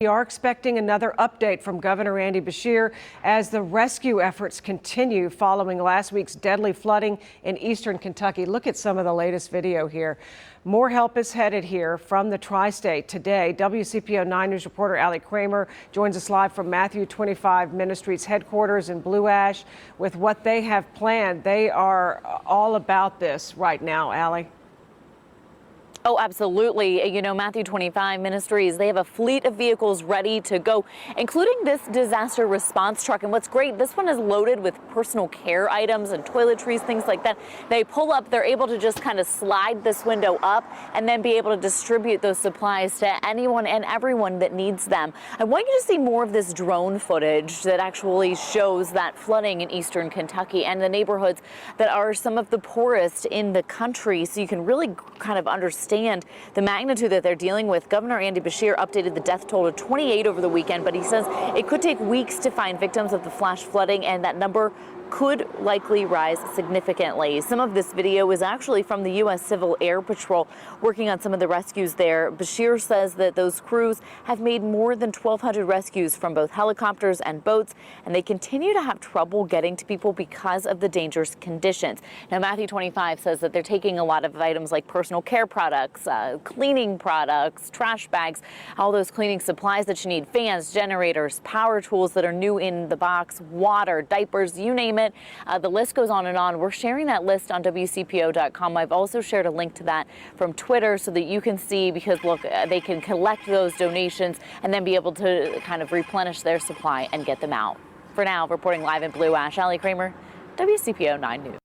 We are expecting another update from Governor Andy Beshear as the rescue efforts continue following last week's deadly flooding in eastern Kentucky. Look at some of the latest video here. More help is headed here from the tri-state today. WCPO 9 News reporter Allie Kramer joins us live from Matthew 25 Ministries headquarters in Blue Ash with what they have planned. They are all about this right now, Allie. Oh, absolutely. You know, Matthew 25 Ministries, they have a fleet of vehicles ready to go, including this disaster response truck. And what's great, this one is loaded with personal care items and toiletries, things like that. They pull up, they're able to just kind of slide this window up and then be able to distribute those supplies to anyone and everyone that needs them. I want you to see more of this drone footage that actually shows that flooding in eastern Kentucky and the neighborhoods that are some of the poorest in the country, so you can really kind of understand the magnitude that they're dealing with. Governor Andy Beshear updated the death toll to 28 over the weekend, but he says it could take weeks to find victims of the flash flooding, and that number could likely rise significantly. Some of this video is actually from the U.S. Civil Air Patrol working on some of the rescues there. Beshear says that those crews have made more than 1,200 rescues from both helicopters and boats, and they continue to have trouble getting to people because of the dangerous conditions. Now, Matthew 25 says that they're taking a lot of items like personal care products, cleaning products, trash bags, all those cleaning supplies that you need, fans, generators, power tools that are new in the box, water, diapers, you name it. The list goes on and on. We're sharing that list on WCPO.com. I've also shared a link to that from Twitter so that you can see, because look, they can collect those donations and then be able to kind of replenish their supply and get them out. For now, reporting live in Blue Ash, Allie Kramer, WCPO 9 News.